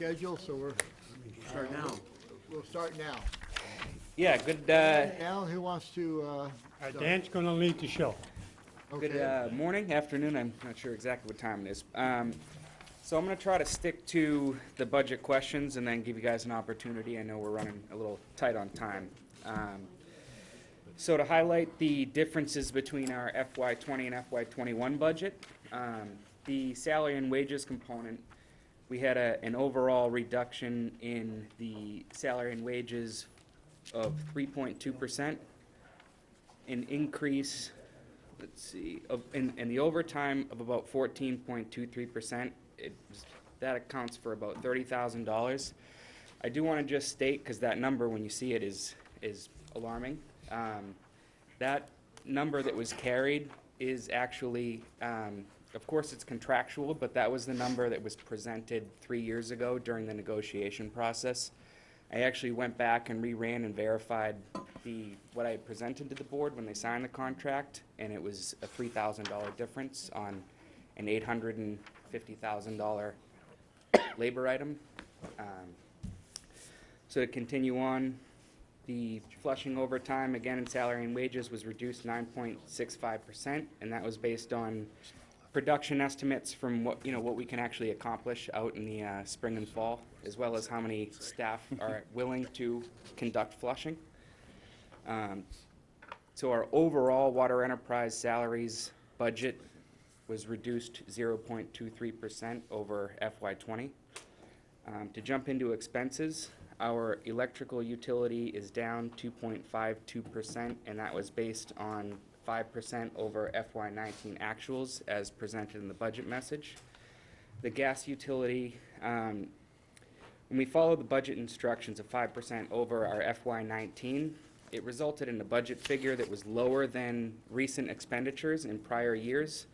Schedule, so Start now. we'll start now. Yeah, good, Alan, who wants to, start? Dan's gonna lead the show. good Okay. morning, afternoon, I'm not sure exactly what time it is. So I'm gonna try to stick to the budget questions and then give you guys an opportunity. I know we're running a little tight on time. So to highlight the differences between our FY20 and FY21 budget, the salary and wages component, we had an overall reduction in the salary and wages of 3.2%, an increase, let's see, in the overtime of about 14.23%. That accounts for about $30,000. I do want to just state, because that number, when you see it, is alarming. That number that was carried is actually, of course, it's contractual, but that was the number that was presented 3 years ago during the negotiation process. I actually went back and reran and verified what I had presented to the board when they signed the contract, and it was a $3,000 difference on an $850,000 labor item. So to continue on, the Flushing overtime, again in salary and wages, was reduced 9.65%, and that was based on production estimates from what we can actually accomplish out in the spring and fall, as well as how many staff are willing to conduct flushing. So our overall water enterprise salaries budget was reduced 0.23% over FY20. To jump into expenses, our electrical utility is down 2.52%, and that was based on 5% over FY19 actuals as presented in the budget message. The gas utility, when we followed the budget instructions of 5% over our FY19, it resulted in a budget figure that was lower than recent expenditures in prior years.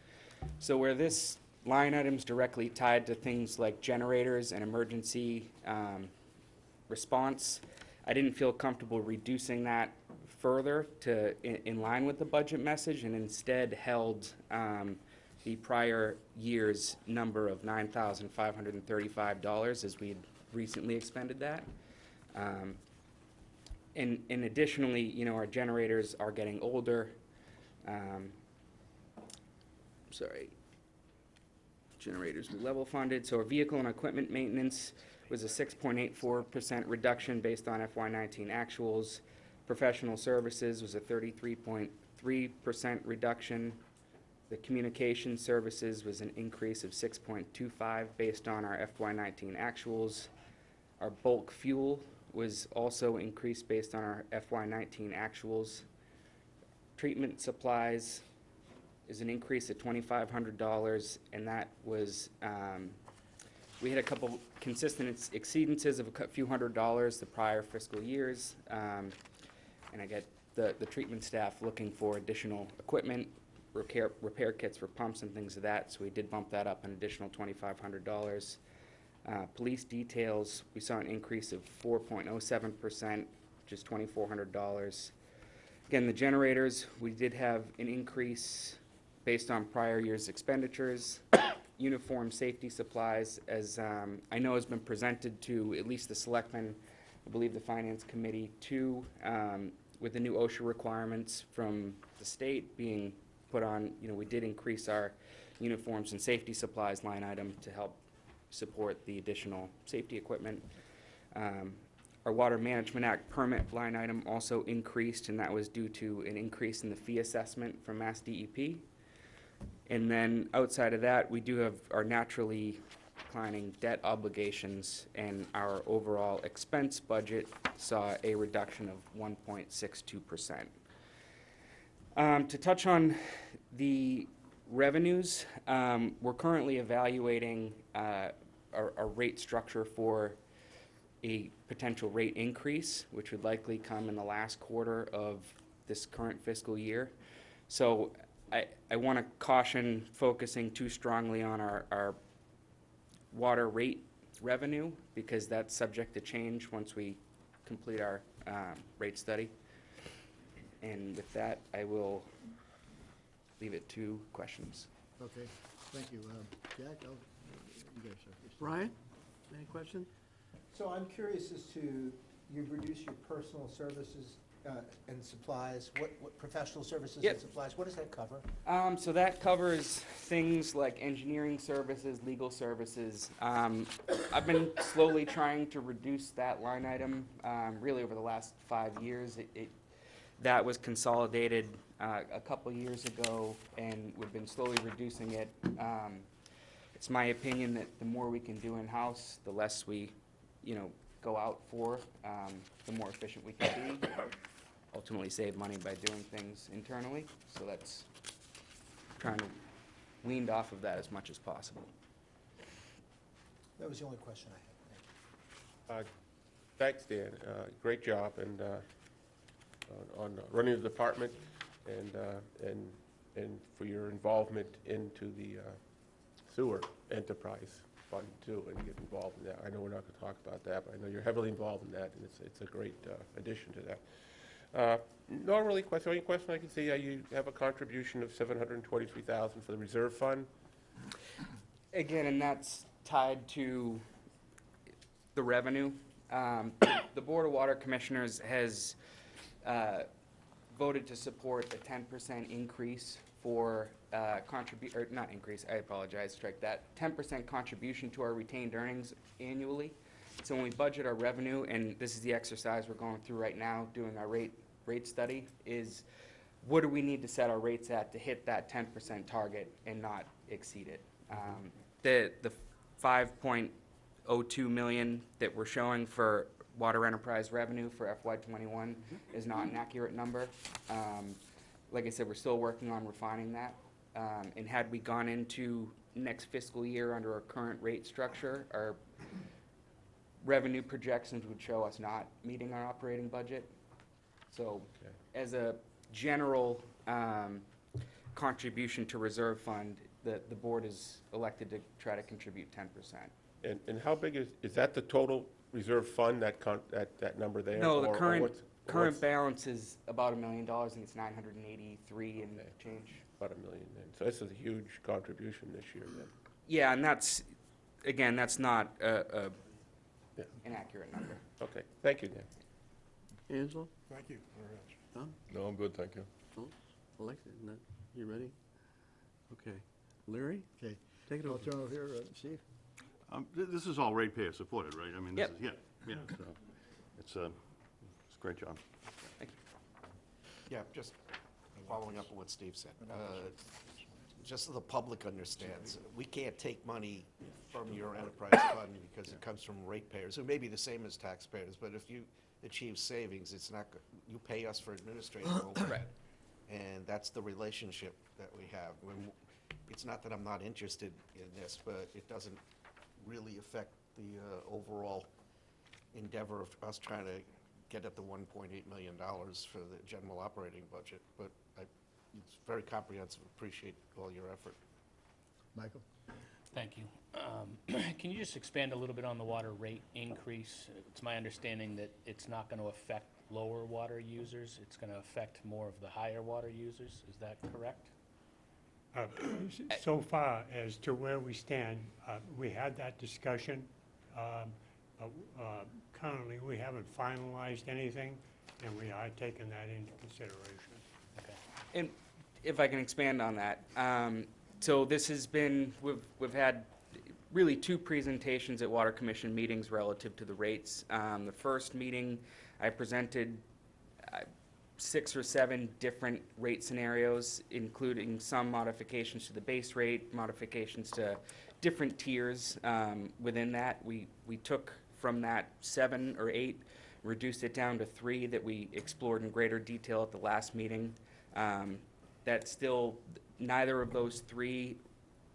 So where this line item is directly tied to things like generators and emergency response, I didn't feel comfortable reducing that further to in line with the budget message, and instead held the prior year's number of $9,535 as we had recently expended that. And additionally, our generators are getting older. Generators were level funded. So our vehicle and equipment maintenance was a 6.84% reduction based on FY19 actuals. Professional services was a 33.3% reduction. The communication services was an increase of 6.25 based on our FY19 actuals. Our bulk fuel was also increased based on our FY19 actuals. Treatment supplies is an increase of $2,500, and that was, we had a couple consistent exceedances of a few $100s the prior fiscal years, and I get the treatment staff looking for additional equipment, repair kits for pumps and things of that, so we did bump that up an additional $2,500. Police details, we saw an increase of 4.07%, which is $2,400. Again, the generators, we did have an increase based on prior year's expenditures. Uniform safety supplies, as I know has been presented to at least the selectmen, I believe the finance committee too, with the new OSHA requirements from the state being put on, we did increase our uniforms and safety supplies line item to help support the additional safety equipment. Our Water Management Act permit line item also increased, and that was due to an increase in the fee assessment from Mass DEP. And then outside of that, we do have our naturally declining debt obligations, and our overall expense budget saw a reduction of 1.62%. To touch on the revenues, we're currently evaluating our rate structure for a potential rate increase, which would likely come in the last quarter of this current fiscal year. So I want to caution focusing too strongly on our water rate revenue, because that's subject to change once we complete our rate study. And with that, I will leave it to questions. Okay, thank you. Jack, you guys start. Brian? Any question? So I'm curious as to, you've reduced your personal services and supplies, what professional services Yep. and supplies, what does that cover? So that covers things like engineering services, legal services. I've been slowly trying to reduce that line item, really over the last 5 years. That was consolidated a couple years ago, and we've been slowly reducing it. It's my opinion that the more we can do in-house, the less we, go out for, the more efficient we can be. Ultimately save money by doing things internally, so that's trying to wean off of that as much as possible. That was the only question I had. Thanks, Dan. Great job and on running the department and for your involvement into the sewer enterprise fund too, and get involved in that. I know we're not going to talk about that, but I know you're heavily involved in that, and it's a great addition to that. Not really question. Only question I can see, you have a contribution of $723,000 for the reserve fund. Again, and that's tied to the revenue. The Board of Water Commissioners has voted to support a 10% increase for not increase, I apologize, strike that, 10% contribution to our retained earnings annually. So when we budget our revenue, and this is the exercise we're going through right now, doing our rate study, is what do we need to set our rates at to hit that 10% target and not exceed it? The $5.02 million that we're showing for water enterprise revenue for FY21 is not an accurate number. Like I said, we're still working on refining that. And had we gone into next fiscal year under our current rate structure, our revenue projections would show us not meeting our operating budget. So as a general contribution to reserve fund, the board is elected to try to contribute 10%. And how big is that the total reserve fund, that number there? No, the Or current balance is about $1 million, and it's 983 and change. About $1 million then. So this is a huge contribution this year then. Yeah, and that's not an accurate number. Okay, thank you, Dan. Angela? Thank you very much. Tom? No, I'm good, thank you. Alexis, you ready? Okay. Larry? Okay. Take it I'll over. turn over here, Steve. This is all ratepayer supported, right? I mean, this Yep. is, yeah, so it's a great job. Yeah, just following up on what Steve said. Just so the public understands, we can't take money from your enterprise fund because it comes from ratepayers, who may be the same as taxpayers, but if you achieve savings, it's not, you pay us for administrative overhead. And that's the relationship that we have. It's not that I'm not interested in this, but it doesn't really affect the overall endeavor of us trying to get at the $1.8 million for the general operating budget. But it's very comprehensive. Appreciate all your effort. Michael? Thank you. Can you just expand a little bit on the water rate increase? It's my understanding that it's not going to affect lower water users. It's going to affect more of the higher water users. Is that correct? So far as to where we stand, we had that discussion. Currently, we haven't finalized anything, and we are taking that into consideration. Okay. And if I can expand on that, so this has been, we've had really 2 presentations at Water Commission meetings relative to the rates. The first meeting, I presented 6 or 7 different rate scenarios, including some modifications to the base rate, modifications to different tiers within that. We took from that 7 or 8, reduced it down to 3 that we explored in greater detail at the last meeting. That still, neither of those 3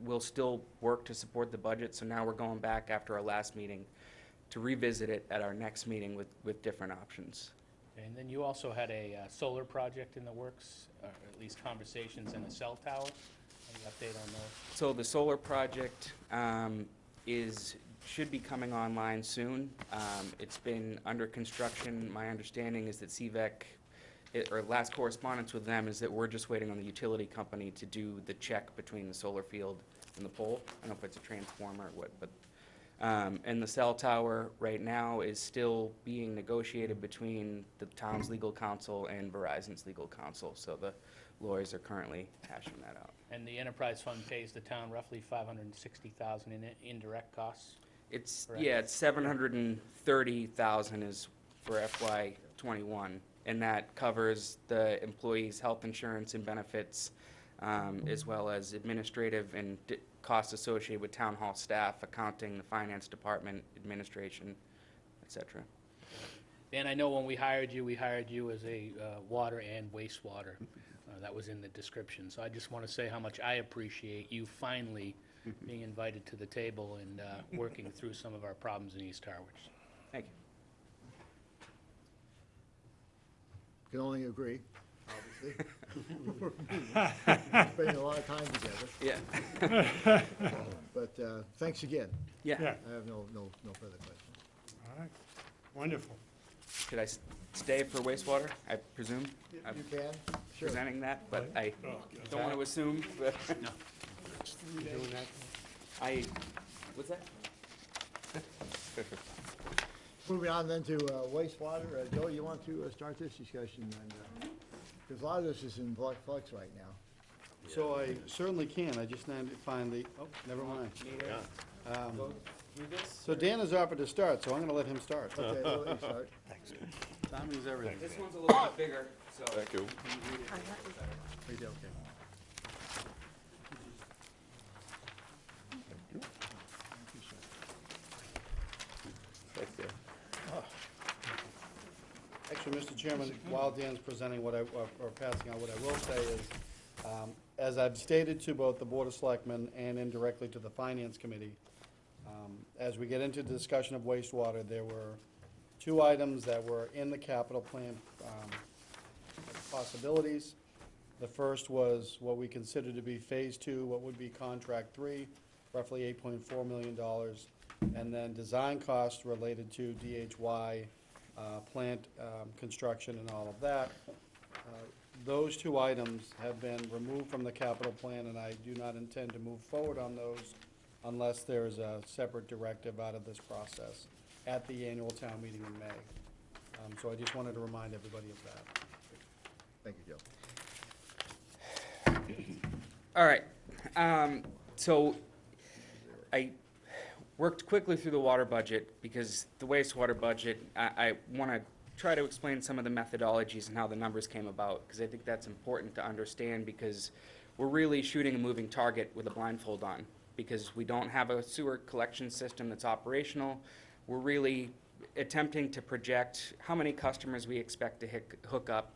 will still work to support the budget, so now we're going back after our last meeting to revisit it at our next meeting with different options. And then you also had a solar project in the works, or at least conversations, and a cell tower. Any update on those? So the solar project should be coming online soon. It's been under construction. My understanding is that CVEC, or last correspondence with them is that we're just waiting on the utility company to do the check between the solar field and the pole. I don't know if it's a transformer or what, but And the cell tower right now is still being negotiated between the town's legal counsel and Verizon's legal counsel. So the lawyers are currently hashing that out. And the enterprise fund pays the town roughly $560,000 in indirect costs? It's, Correct. yeah, it's 730,000 is for FY '21, and that covers the employees' health insurance and benefits, as well as administrative and costs associated with town hall staff, accounting, the finance department, administration, et cetera. Dan, I know when we hired you as a water and wastewater. That was in the description. So I just want to say how much I appreciate you finally being invited to the table and working through some of our problems in East Harwich. Thank you. Can only agree, obviously. Spending a lot of time together, Yeah. but thanks again. Yeah. Yeah, I have no further questions. all right, wonderful. Should I stay for wastewater, I presume? I'm You can, sure. presenting that, but I Oh, don't want to assume, but you doing that? I, what's that? Moving on then to wastewater. Joe, you want to start this discussion? Because a lot of this is in flux right now. So I certainly can, I just need to find the, oh, never mind. Go through this? So Dan has offered to start, so I'm gonna let him start. Okay, we'll let you start. Timing is everything. This one's a little bit bigger, so. Thank you. Can you read it? We did, okay. Thanks, Dan. Actually, Mr. Chairman, while Dan's presenting what I, or passing on, what I will say is, as I've stated to both the Board of Selectmen and indirectly to the Finance Committee, as we get into the discussion of wastewater, there were two items that were in the capital plan possibilities. The first was what we consider to be Phase 2, what would be Contract 3, roughly $8.4 million, and then design costs related to DHY, plant construction and all of that. Those two items have been removed from the capital plan, and I do not intend to move forward on those unless there is a separate directive out of this process at the annual town meeting in May. So I just wanted to remind everybody of that. Thank you, Joe. All right, so I worked quickly through the water budget because the wastewater budget, I want to try to explain some of the methodologies and how the numbers came about, because I think that's important to understand, because we're really shooting a moving target with a blindfold on, because we don't have a sewer collection system that's operational. We're really attempting to project how many customers we expect to hook up,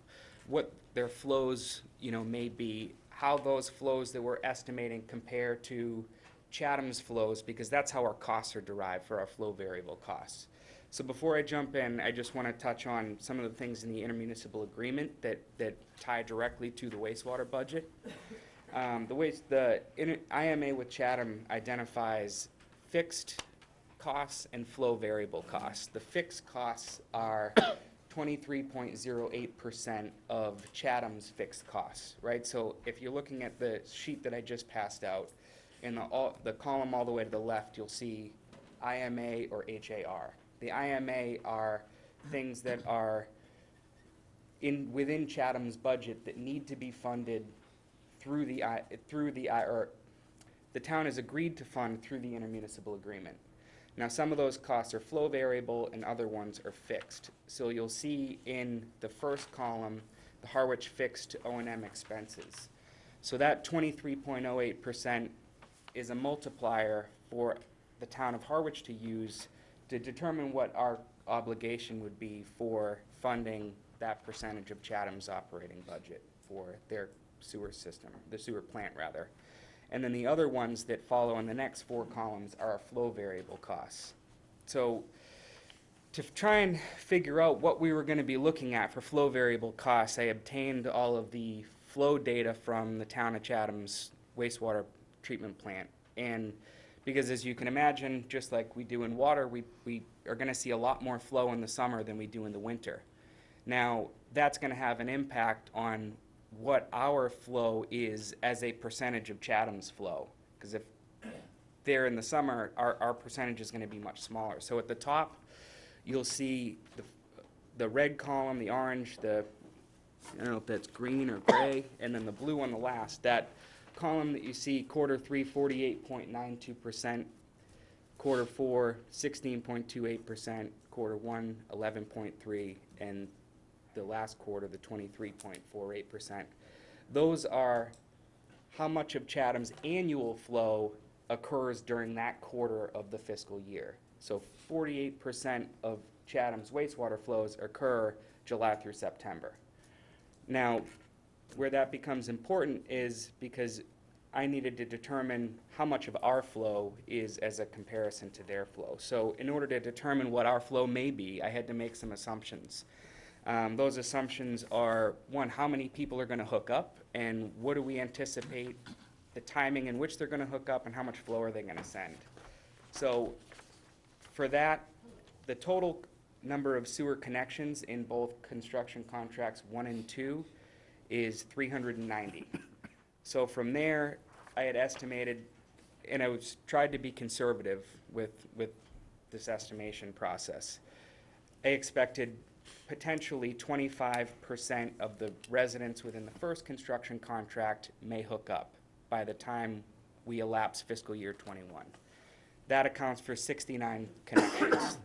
what their flows, may be, how those flows that we're estimating compare to Chatham's flows, because that's how our costs are derived for our flow variable costs. So before I jump in, I just want to touch on some of the things in the intermunicipal agreement that tie directly to the wastewater budget. The IMA with Chatham identifies fixed costs and flow variable costs. The fixed costs are 23.08% of Chatham's fixed costs, right? So if you're looking at the sheet that I just passed out, in the column all the way to the left, you'll see IMA or HAR. The IMA are things that are within Chatham's budget that need to be funded through the town has agreed to fund through the intermunicipal agreement. Now, some of those costs are flow variable and other ones are fixed. So you'll see in the first column, the Harwich fixed O&M expenses. So that 23.08% is a multiplier for the town of Harwich to use to determine what our obligation would be for funding that percentage of Chatham's operating budget for their sewer system, the sewer plant rather. And then the other ones that follow in the next four columns are our flow variable costs. So to try and figure out what we were going to be looking at for flow variable costs, I obtained all of the flow data from the town of Chatham's wastewater treatment plant. And because as you can imagine, just like we do in water, we are going to see a lot more flow in the summer than we do in the winter. Now, that's going to have an impact on what our flow is as a percentage of Chatham's flow. Because there in the summer, our percentage is gonna be much smaller. So at the top, you'll see the red column, the orange, I don't know if that's green or gray, and then the blue on the last. That column that you see, quarter three, 48.92%, quarter four, 16.28%, quarter one, 11.3%, and the last quarter, the 23.48%. Those are how much of Chatham's annual flow occurs during that quarter of the fiscal year. So 48% of Chatham's wastewater flows occur July through September. Now, where that becomes important is because I needed to determine how much of our flow is as a comparison to their flow. So in order to determine what our flow may be, I had to make some assumptions. Those assumptions are, one, how many people are going to hook up, and what do we anticipate the timing in which they're going to hook up, and how much flow are they going to send. So for that, the total number of sewer connections in both construction contracts 1 and 2 is 390. So from there, I had estimated, and I was tried to be conservative with this estimation process. I expected potentially 25% of the residents within the first construction contract may hook up by the time we elapse fiscal year 21. That accounts for 69 connections.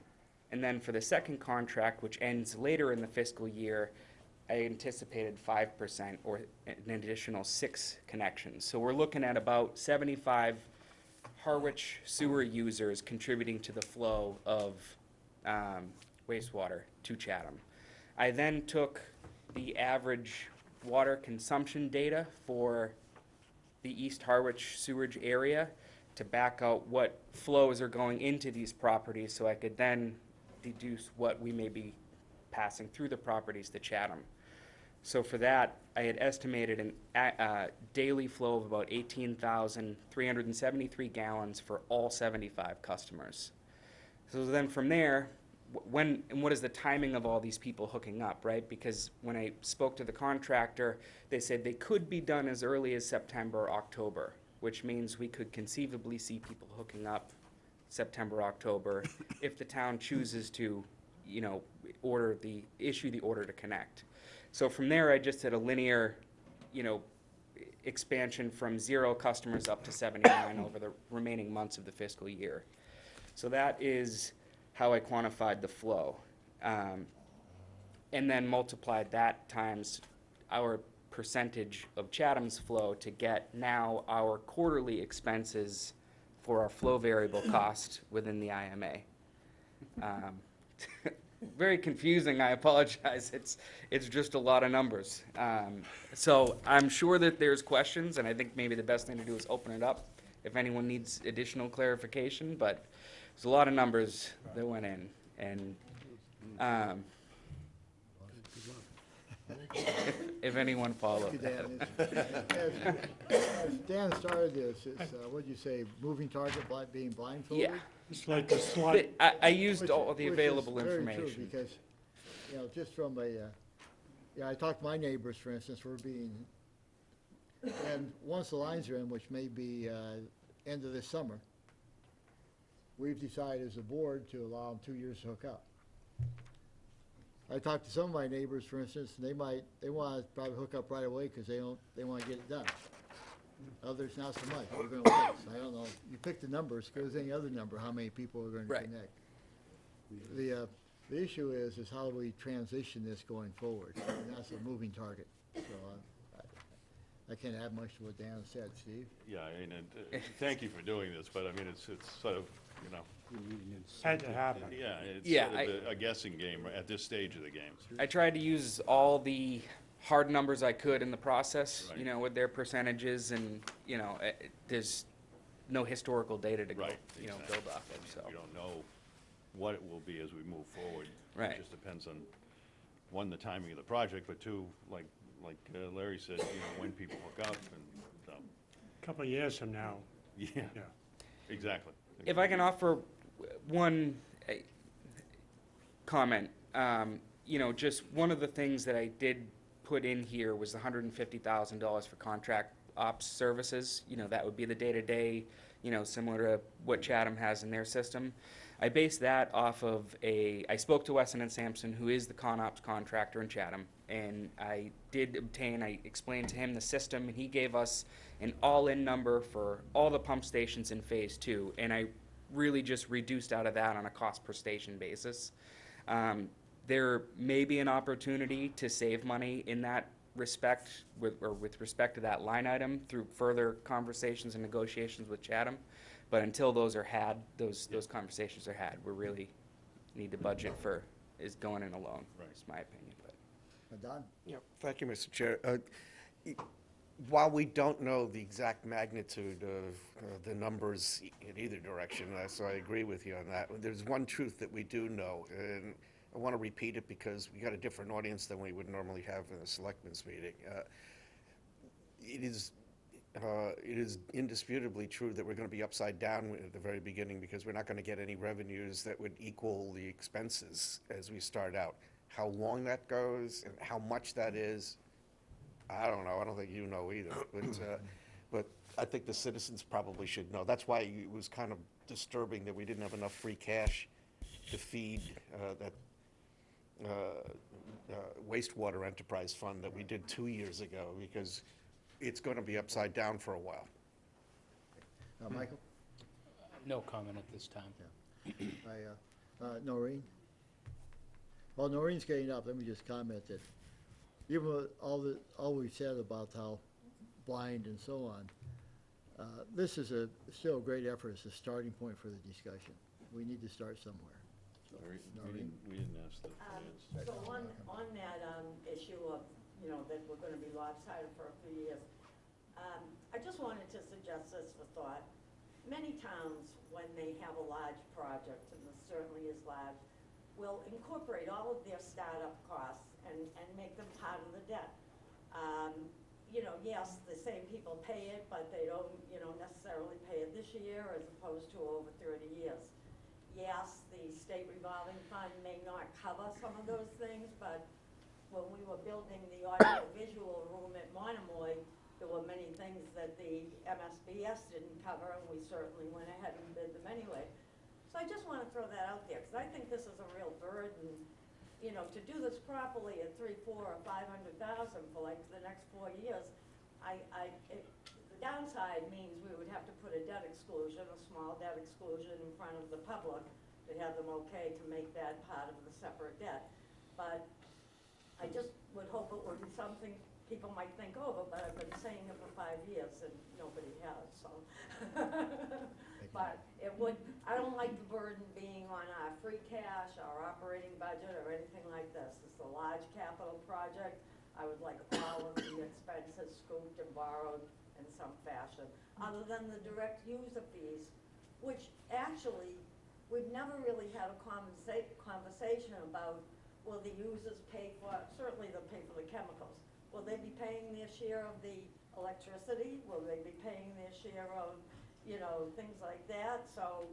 And then for the second contract, which ends later in the fiscal year, I anticipated 5% or an additional 6 connections. So we're looking at about 75 Harwich sewer users contributing to the flow of wastewater to Chatham. I then took the average water consumption data for the East Harwich sewerage area to back out what flows are going into these properties, so I could then deduce what we may be passing through the properties to Chatham. So for that, I had estimated a daily flow of about 18,373 gallons for all 75 customers. So then from there, when and what is the timing of all these people hooking up, right? Because when I spoke to the contractor, they said they could be done as early as September, October, which means we could conceivably see people hooking up September, October, if the town chooses to, you know, issue the order to connect. So from there, I just did a linear, you know, expansion from 0 customers up to 79 over the remaining months of the fiscal year. So that is how I quantified the flow. And then multiplied that times our percentage of Chatham's flow to get now our quarterly expenses for our flow variable cost within the IMA. Very confusing, I apologize. It's just a lot of numbers. So I'm sure that there's questions, and I think maybe the best thing to do is open it up if anyone needs additional clarification, but there's a lot of numbers that went in, and if anyone followed Thank that. you, Dan. As Dan started this, it's, what'd you say, moving target, being blindfolded? Yeah. It's like the slide. I used Which- all the which is available very true, information. because, you know, just from I talked to my neighbors, for instance, and once the lines are in, which may be end of this summer, we've decided as a board to allow them 2 years to hook up. I talked to some of my neighbors, for instance, and they want to probably hook up right away because they want to get it done. Others, not so much. We're going to wait. So I don't know. You pick the numbers, goes any other number, how many people are going to Right. connect. The issue is how do we transition this going forward? And that's a moving target. So I can't add much to what Dan said. Steve? Yeah, I mean, thank you for doing this, but I mean, it's sort of, you know, Had to happen. yeah, it's Yeah, sort of a guessing game at this stage of the game. I tried to use all the hard numbers I could in the process, Right. you know, with their percentages, and, you know, there's no historical data to go, Right, you know, exactly. build off of, so. We don't know what it will be as we move forward. Right. It just depends on, one, the timing of the project, but two, like Larry said, you know, when people hook up, and so, Couple of years from now, yeah, yeah. exactly. If I can offer one comment, you know, just one of the things that I did put in here was $150,000 for contract ops services. You know, that would be the day-to-day similar to what Chatham has in their system. I based that off of I spoke to Weston and Sampson, who is the ConOps contractor in Chatham, and I explained to him the system, and he gave us an all-in number for all the pump stations in Phase 2, and I really just reduced out of that on a cost per station basis. There may be an opportunity to save money in that respect, with respect to that line item through further conversations and negotiations with Chatham. But until those are had, those conversations are had, we really need the budget is going in alone, is my opinion. But Don? Yeah, thank you, Mr. Chair. While we don't know the exact magnitude of the numbers in either direction, so I agree with you on that, there's one truth that we do know, and I want to repeat it because we got a different audience than we would normally have in a selectmen's meeting. It is indisputably true that we're going to be upside down at the very beginning because we're not going to get any revenues that would equal the expenses as we start out. How long that goes and how much that is, I don't know. I don't think you know either. But I think the citizens probably should know. That's why it was kind of disturbing that we didn't have enough free cash to feed that wastewater enterprise fund that we did 2 years ago, because it's going to be upside down for a while. Michael? No comment at this time. Noreen? While Noreen's getting up, let me just comment that even with all we've said about how blind and so on, this is still a great effort as a starting point for the discussion. We need to start somewhere. So, Noreen? We didn't ask the finance. So on that issue of, that we're gonna be lopsided for a few years, I just wanted to suggest this for thought. Many towns, when they have a large project, and this certainly is large, will incorporate all of their startup costs and make them part of the debt. Yes, the same people pay it, but they don't, necessarily pay it this year as opposed to over 30 years. Yes, the state revolving fund may not cover some of those things, but when we were building the audio-visual room at Monomoy, there were many things that the MSBS didn't cover, and we certainly went ahead and bid them anyway. So I just want to throw that out there, because I think this is a real burden, to do this properly at $300,000, $400,000, or $500,000 for like the next 4 years. The downside means we would have to put a debt exclusion, a small debt exclusion in front of the public to have them okay to make that part of the separate debt. But I just would hope it would be something people might think over, but I've been saying it for 5 years and nobody has, so. But I don't like the burden being on our free cash, our operating budget, or anything like this. It's a large capital project. I would like all of the expenses scooped and borrowed in some fashion, other than the direct user fees, which actually, we've never really had a conversation about, will the users pay for, certainly they'll pay for the chemicals. Will they be paying their share of the electricity? Will they be paying their share of, things like that? So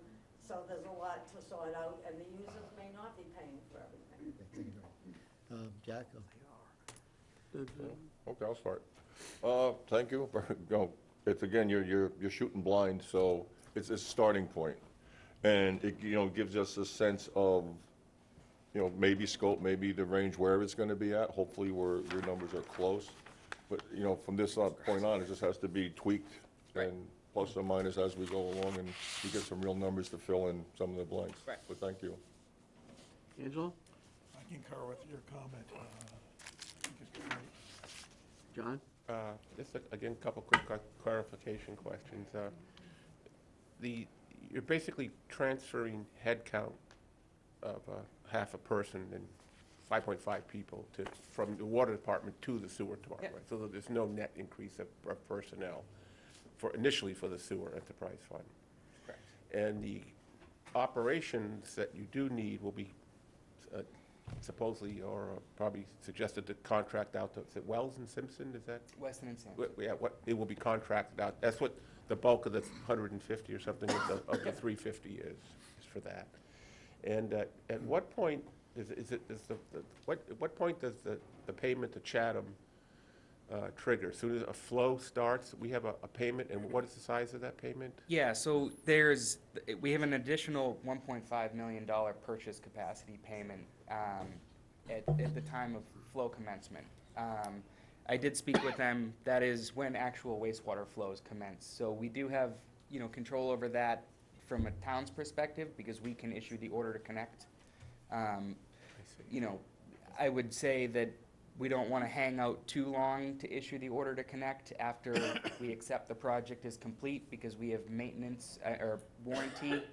there's a lot to sort out, and the users may not be paying for everything. Jack? Okay, I'll start. Thank you. It's again, you're shooting blind, so it's a starting point, and it gives us a sense of maybe scope, maybe the range where it's going to be at. Hopefully, your numbers are close, but from this point on, it just has to be tweaked and plus or minus as we go along, and you get some real numbers to fill in some of the blanks. Right. But thank you. Angela? I concur with your comment. I think it's great. John? Just again, a couple quick clarification questions. You're basically transferring headcount of half a person and 5.5 people from the water department to the sewer department. Yeah. So that there's no net increase of personnel initially for the sewer enterprise fund. Correct. And the operations that you do need will be supposedly or probably suggested to contract out to, is it Wells and Simpson, is that? Weston and Sampson. Yeah, it will be contracted out. That's what the bulk of the 150 or something of the 350 is for that. And at what point what point does the payment to Chatham trigger? As soon as a flow starts, we have a payment, and what is the size of that payment? Yeah, so we have an additional $1.5 million purchase capacity payment at the time of flow commencement. I did speak with them. That is when actual wastewater flows commence. So we do have, control over that from a town's perspective because we can issue the order to connect. I see. I would say that we don't want to hang out too long to issue the order to connect after we accept the project is complete because we have maintenance or warranty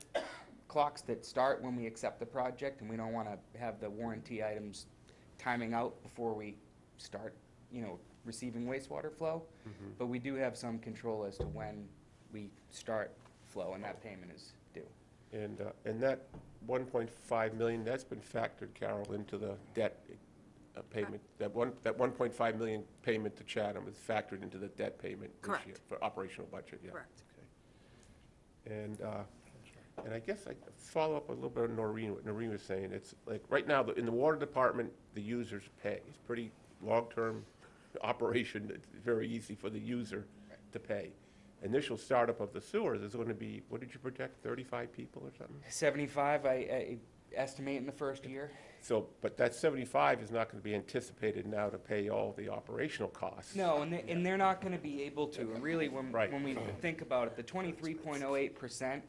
clocks that start when we accept the project, and we don't want to have the warranty items timing out before we start, receiving wastewater flow. But we do have some control as to when we start flow, and that payment is due. And that 1.5 million, that's been factored, Carol, into the debt payment. That 1.5 million payment to Chatham is factored into the debt payment this Correct. year for operational budget, yeah. Correct. Okay. And I guess I follow up a little bit on Noreen, what Noreen was saying. It's like, right now, in the water department, the users pay. It's pretty long-term operation. It's very easy for the user to pay. Initial startup of the sewers is going to be, what did you project, 35 people or something? 75, I estimate in the first year. So, but that 75 is not going to be anticipated now to pay all the operational costs. No, and they're not gonna be able to. And really, when we think about it, the 23.08%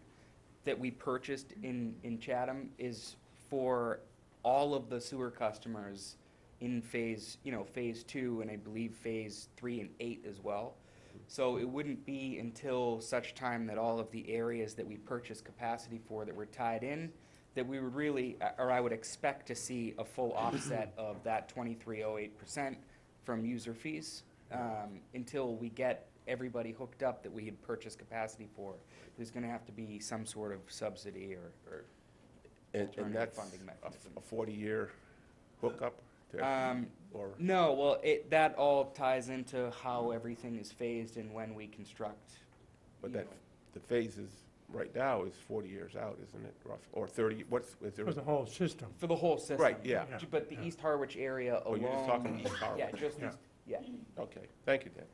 that we purchased in Chatham is for all of the sewer customers in phase 2, and I believe phase 3 and 8 as well. So it wouldn't be until such time that all of the areas that we purchase capacity for that were tied in, that we would really, or I would expect to see a full offset of that 23.08% from user fees, until we get everybody hooked up that we had purchased capacity for. There's gonna have to be some sort of subsidy or And alternative that's funding mechanism. a 40-year hookup? Or No, well, that all ties into how everything is phased and when we construct. But you that, know. the phases right now is 40 years out, isn't it, rough? Or 30, is there? For the whole system. For the whole system. Right, yeah. But the East Harwich area Oh, alone. you're just talking East Harwich. Yeah, just Yeah. East, yeah. Okay, thank you, Dan.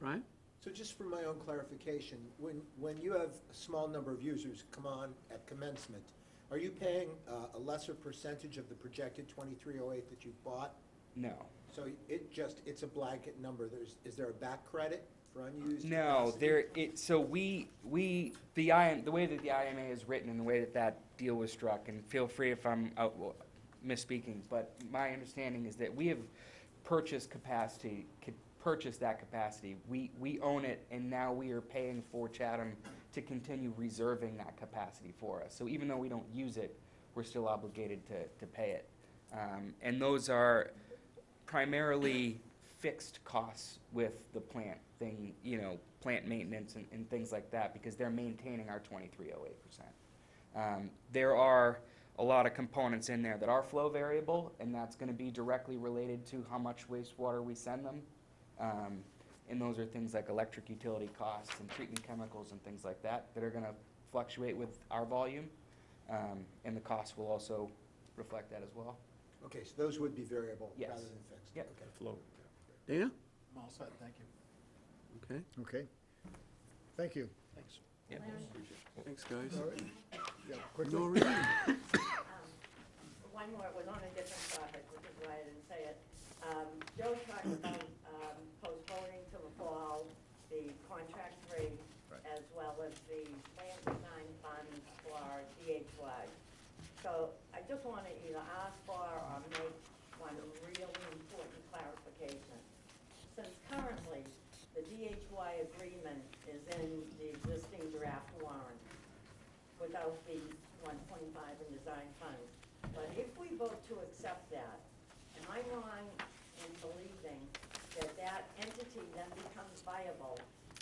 Brian? So just for my own clarification, when you have a small number of users come on at commencement, are you paying a lesser percentage of the projected 2308 that you bought? No. So it's a blanket number. Is there a back credit for unused No, capacity? so the way that the IMA is written and the way that deal was struck, and feel free if I'm misspeaking, but my understanding is that we have purchased that capacity. We own it, and now we are paying for Chatham to continue reserving that capacity for us. So even though we don't use it, we're still obligated to pay it. And those are primarily fixed costs with the plant plant maintenance and things like that, because they're maintaining our 23.08%. There are a lot of components in there that are flow variable, and that's gonna be directly related to how much wastewater we send them. And those are things like electric utility costs and treatment chemicals and things like that are gonna fluctuate with our volume. And the cost will also reflect that as well. Okay, so those would be variable Yes. rather than fixed? Yep. Okay. Flow. Dana? I'm all set, thank you. Okay, Okay. Thank you. thanks. Yep. Thanks, guys. All right. Yeah, quickly. Noreen? One more, it was on a different topic, which is why I didn't say it. Joe talked about postponing to the fall the contract 3, as well as the plan design funds for DHY. So I just want to either ask for or make one really important clarification. Since currently, the DHY agreement is in the existing draft warrant without the 1.5 in design funds. But if we vote to accept that, am I wrong in believing that that entity then becomes viable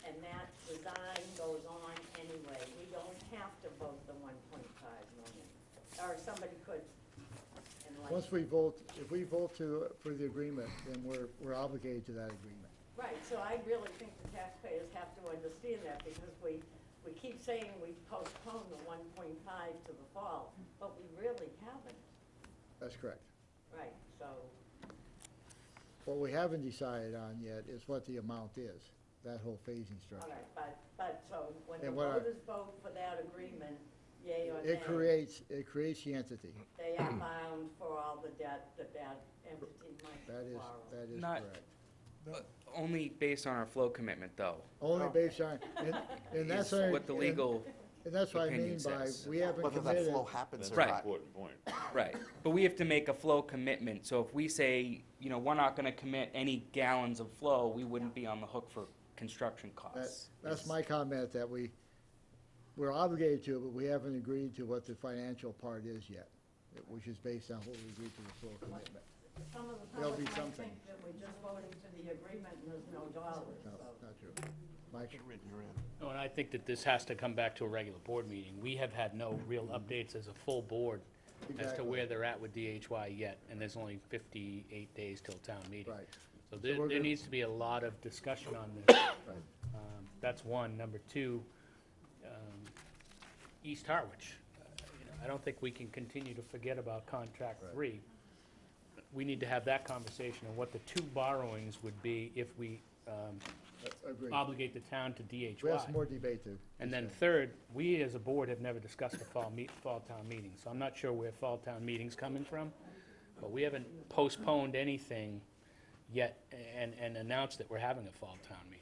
and that design goes on anyway? We don't have to vote the 1.5 million, or somebody could enlighten. If we vote for the agreement, then we're obligated to that agreement. Right, so I really think the taxpayers have to understand that, because we keep saying we postpone the 1.5 to the fall, but we really haven't. That's correct. Right, so What we haven't decided on yet is what the amount is, that whole phasing All structure. right, but so when the And what I- voters vote for that agreement, yea or nay, It creates the entity. they are bound for all the debt that that entity might borrow. That is Not- correct. Only based on our flow commitment, though. Only based on, and that's Is what. what the legal, And that's what I mean opinion by, says. we haven't Whether that committed. flow happens or Right. not. Important point. right. But we have to make a flow commitment. So if we say, we're not gonna commit any gallons of flow, we wouldn't be on the hook for construction costs. That's my comment, that we're obligated to, but we haven't agreed to what the financial part is yet, which is based on what we agreed to the flow commitment. Some of the There'll be public might something. think that we're just voting to the agreement and there's no dollars, No, so. not true. Mike? No, and I think that this has to come back to a regular board meeting. We have had no real updates as a full board as to Exactly. where they're at with DHY yet, and there's only 58 days till town meeting. Right. So we're there gonna- needs to be a lot of discussion on this. That's one. Number two, East Harwich. I don't think we can continue to forget about contract 3. We need to have that conversation on what the 2 borrowings would be if we Agreed. obligate the town to DHY. We have some more debate to. And then third, we as a board have never discussed a fall town meeting, so I'm not sure where fall town meeting's coming from, but we haven't postponed anything yet and announced that we're having a fall town meeting.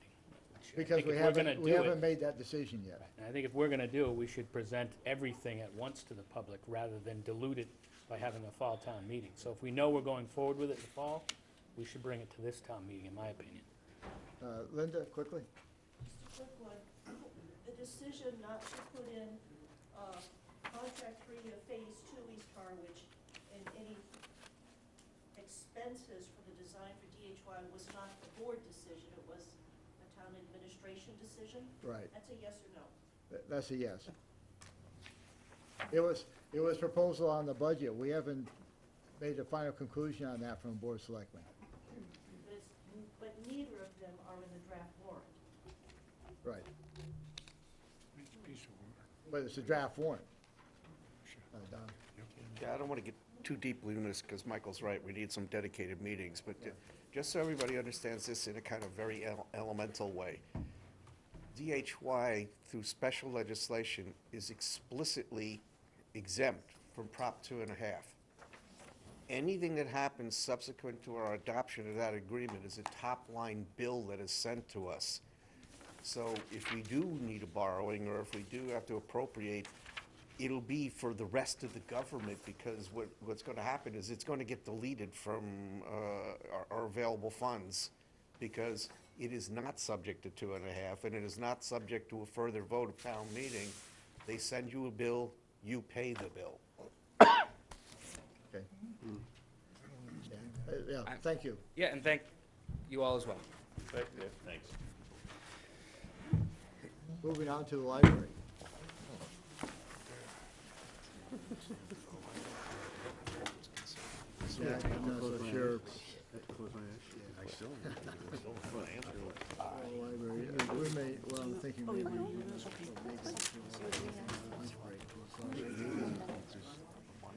Which I Because think we if we're gonna haven't, we do it- haven't made that decision yet. And I think if we're gonna do it, we should present everything at once to the public rather than dilute it by having a fall town meeting. So if we know we're going forward with it in the fall, we should bring it to this town meeting, in my opinion. Linda, quickly? Quick one, the decision not to put in, contract 3 of phase 2 East Harwich and any expenses for the design for DHY was not the board decision, it was a town administration decision? Right. That's a yes or no? That's a yes. It was proposal on the budget. We haven't made a final conclusion on that from Board of Selectmen. But neither of them are in the draft warrant. Right. But it's a draft warrant. Don? Yeah, I don't want to get too deeply into this, because Michael's right, we need some dedicated meetings, but just so everybody understands this in a kind of very elemental way, DHY, through special legislation, is explicitly exempt from Prop 2.5. Anything that happens subsequent to our adoption of that agreement is a top-line bill that is sent to us. So if we do need a borrowing, or if we do have to appropriate, it'll be for the rest of the government, because what's going to happen is it's going to get deleted from our available funds, because it is not subject to 2.5, and it is not subject to a further vote of town meeting. They send you a bill, you pay the bill. Okay. Yeah, thank you. Yeah, and thank you all as well. Thanks. Moving on to the library. Yeah, I'm not so sure. Library, we may, well, I'm thinking maybe. Lunch break.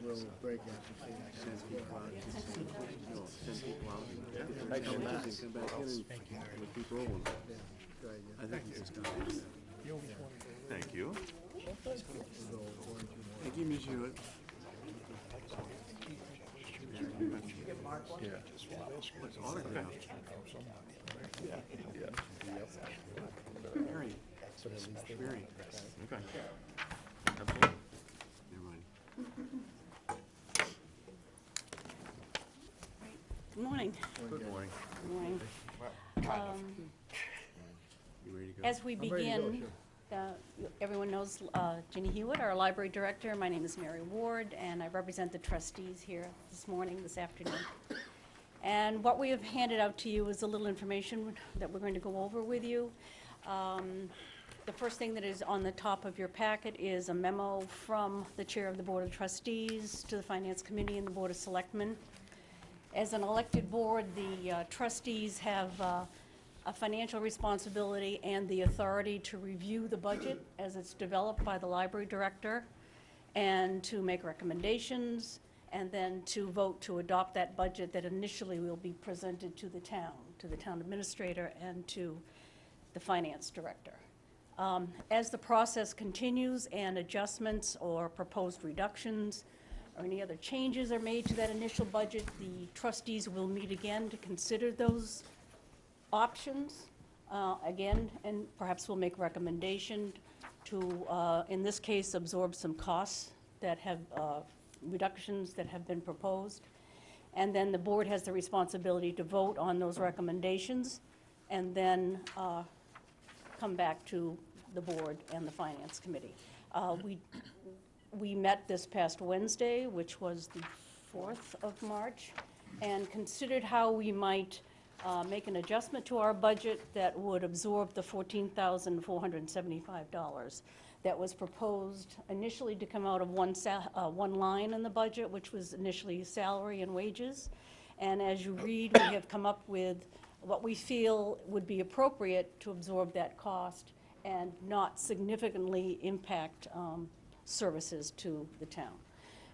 We'll break after. Thank you. Hey, give me your. What's autograph? Mary. Mary. Okay. Never mind. Good morning. Good morning. Good morning. You ready to go? As we I'm ready to go, begin, everyone knows Ginny Hewitt, our library director. My name is Mary Ward, and I represent the trustees here this afternoon. And what we have handed out to you is a little information that we're going to go over with you. The first thing that is on the top of your packet is a memo from the chair of the Board of Trustees to the Finance Committee and the Board of Selectmen. As an elected board, the trustees have a financial responsibility and the authority to review the budget as it's developed by the library director and to make recommendations and then to vote to adopt that budget that initially will be presented to the town administrator and to the finance director. As the process continues and adjustments or proposed reductions or any other changes are made to that initial budget, the trustees will meet again to consider those options again, and perhaps we'll make recommendation to, in this case, absorb some costs that have, reductions that have been proposed. And then the board has the responsibility to vote on those recommendations and then come back to the board and the finance committee. We met this past Wednesday, which was the 4th of March, and considered how we might make an adjustment to our budget that would absorb the $14,475 that was proposed initially to come out of one line in the budget, which was initially salary and wages. And as you read, we have come up with what we feel would be appropriate to absorb that cost and not significantly impact services to the town.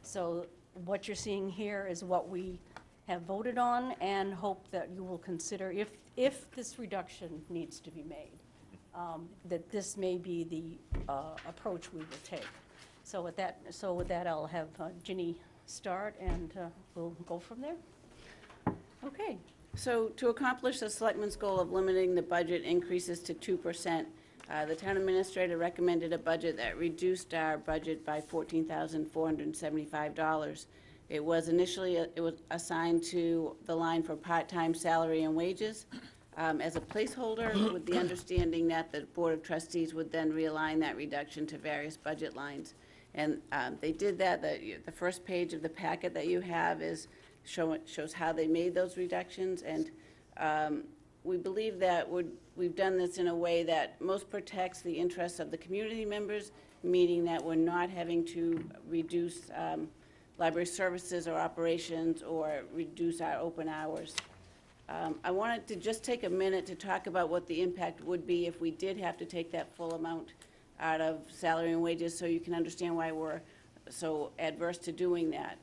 So what you're seeing here is what we have voted on and hope that you will consider, if this reduction needs to be made, that this may be the approach we will take. So with that, I'll have Ginny start, and we'll go from there. Okay, so to accomplish the selectmen's goal of limiting the budget increases to 2%, the town administrator recommended a budget that reduced our budget by $14,475. It was initially, it was assigned to the line for part-time salary and wages as a placeholder, with the understanding that the Board of Trustees would then realign that reduction to various budget lines. And they did that. The first page of the packet that you have shows how they made those reductions, and we believe that we've done this in a way that most protects the interests of the community members, meaning that we're not having to reduce library services or operations or reduce our open hours. I wanted to just take a minute to talk about what the impact would be if we did have to take that full amount out of salary and wages, so you can understand why we're so adverse to doing that.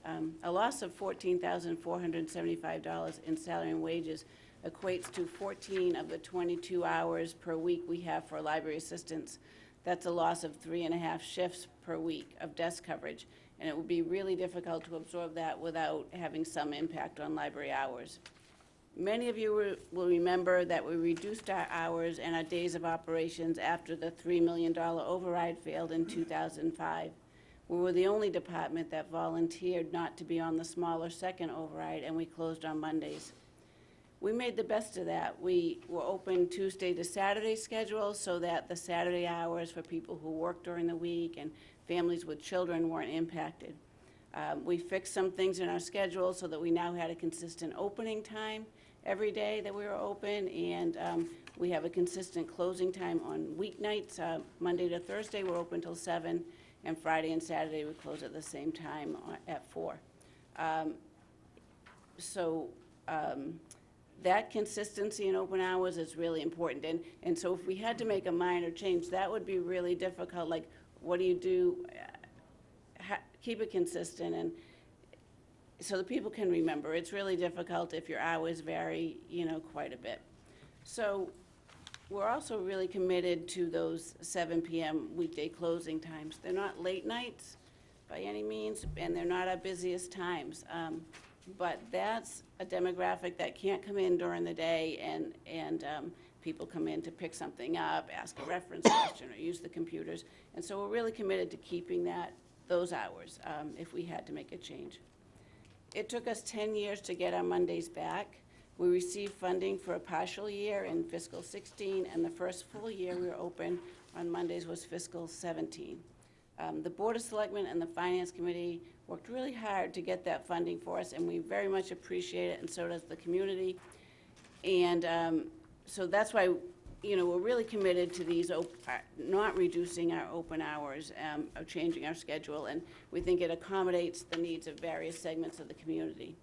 A loss of $14,475 in salary and wages equates to 14 of the 22 hours per week we have for library assistants. That's a loss of 3.5 shifts per week of desk coverage, and it would be really difficult to absorb that without having some impact on library hours. Many of you will remember that we reduced our hours and our days of operations after the $3 million override failed in 2005. We were the only department that volunteered not to be on the smaller second override, and we closed on Mondays. We made the best of that. We were open Tuesday to Saturday schedule so that the Saturday hours for people who work during the week and families with children weren't impacted. We fixed some things in our schedule so that we now had a consistent opening time every day that we were open, and we have a consistent closing time on weeknights. Monday to Thursday, we're open till 7, and Friday and Saturday, we close at the same time at 4. That consistency in open hours is really important, and so if we had to make a minor change, that would be really difficult. Like, what do you do? Keep it consistent, and so that people can remember. It's really difficult if your hours vary, quite a bit. So we're also really committed to those 7 p.m. weekday closing times. They're not late nights by any means, and they're not our busiest times. But that's a demographic that can't come in during the day, and people come in to pick something up, ask a reference question, or use the computers. And so we're really committed to keeping those hours if we had to make a change. It took us 10 years to get our Mondays back. We received funding for a partial year in fiscal 16, and the first full year we were open on Mondays was fiscal 17. The Board of Selectmen and the Finance Committee worked really hard to get that funding for us, and we very much appreciate it, and so does the community. And so that's why, we're really committed to these, not reducing our open hours, or changing our schedule, and we think it accommodates the needs of various segments of the community.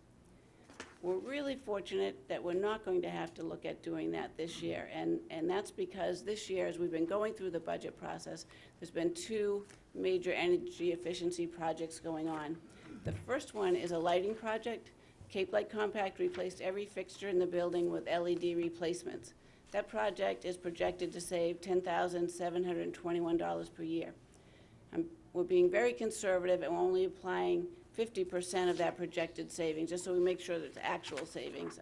We're really fortunate that we're not going to have to look at doing that this year, and that's because this year, as we've been going through the budget process, there's been 2 major energy efficiency projects going on. The first one is a lighting project. Cape Light Compact replaced every fixture in the building with LED replacements. That project is projected to save $10,721 per year. We're being very conservative and we're only applying 50% of that projected savings, just so we make sure there's actual savings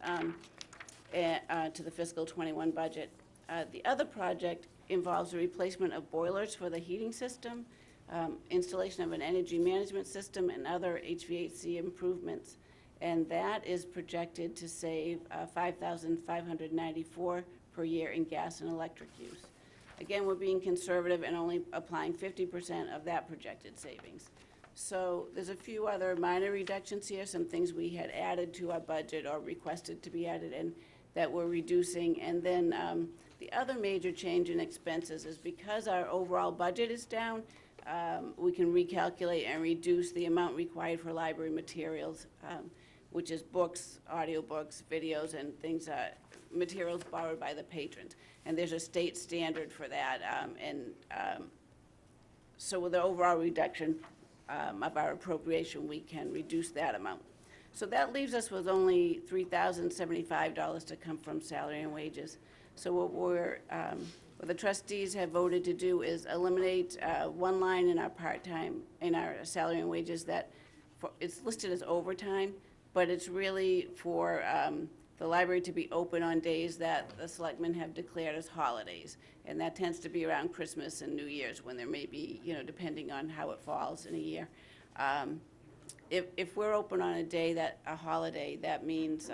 to the fiscal '21 budget. The other project involves the replacement of boilers for the heating system, installation of an energy management system, and other HVAC improvements. And that is projected to save $5,594 per year in gas and electric use. Again, we're being conservative and only applying 50% of that projected savings. So there's a few other minor reductions here, some things we had added to our budget or requested to be added in that we're reducing. And then the other major change in expenses is because our overall budget is down, we can recalculate and reduce the amount required for library materials, which is books, audiobooks, videos, and things, materials borrowed by the patrons. And there's a state standard for that. So with the overall reduction of our appropriation, we can reduce that amount. So that leaves us with only $3,075 to come from salary and wages. So what the trustees have voted to do is eliminate one line in our part-time, in our salary and wages that it's listed as overtime, but it's really for the library to be open on days that the selectmen have declared as holidays. And that tends to be around Christmas and New Year's, when there may be, depending on how it falls in a year. If we're open on a holiday, that means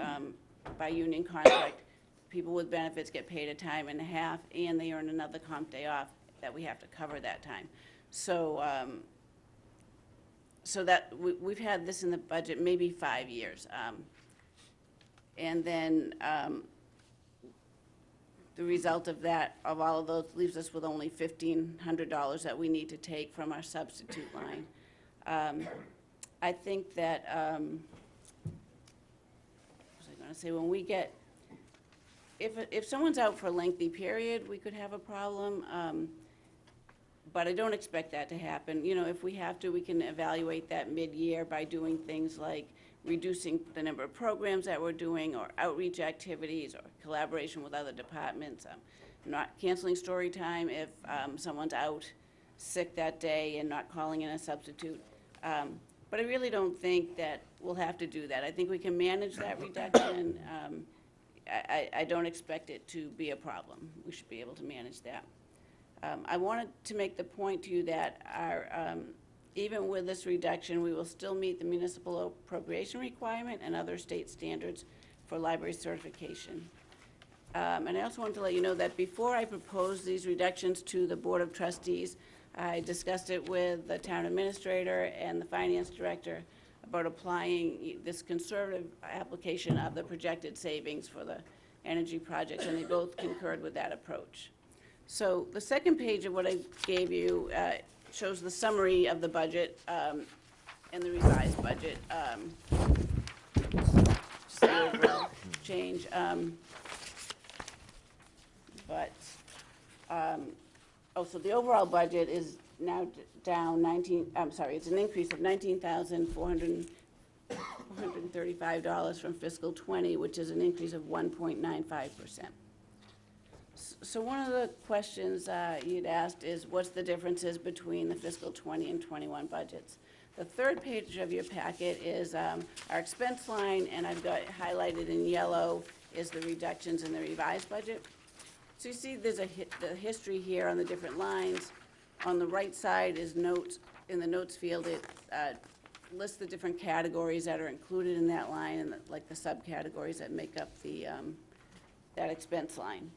by union contract, people with benefits get paid a time and a half, and they earn another comp day off that we have to cover that time. So, so that we've had this in the budget maybe 5 years. And then the result of that, of all of those, leaves us with only $1,500 that we need to take from our substitute line. I think that, what was I going to say, when we get, if someone's out for a lengthy period, we could have a problem, but I don't expect that to happen. If we have to, we can evaluate that mid-year by doing things like reducing the number of programs that we're doing, or outreach activities, or collaboration with other departments, not canceling story time if someone's out sick that day and not calling in a substitute. But I really don't think that we'll have to do that. I think we can manage that reduction. I don't expect it to be a problem. We should be able to manage that. I wanted to make the point to you that even with this reduction, we will still meet the municipal appropriation requirement and other state standards for library certification. And I also wanted to let you know that before I proposed these reductions to the Board of Trustees, I discussed it with the town administrator and the finance director about applying this conservative application of the projected savings for the energy projects, and they both concurred with that approach. So the second page of what I gave you shows the summary of the budget and the revised budget. Just the overall change. So the overall budget is now down it's an increase of $19,435 from fiscal '20, which is an increase of 1.95%. So one of the questions you'd asked is, what's the differences between the fiscal '20 and '21 budgets? The third page of your packet is our expense line, and I've got highlighted in yellow is the reductions in the revised budget. So you see there's the history here on the different lines. On the right side is notes. In the notes field, it lists the different categories that are included in that line, and like the subcategories that make up the that expense line.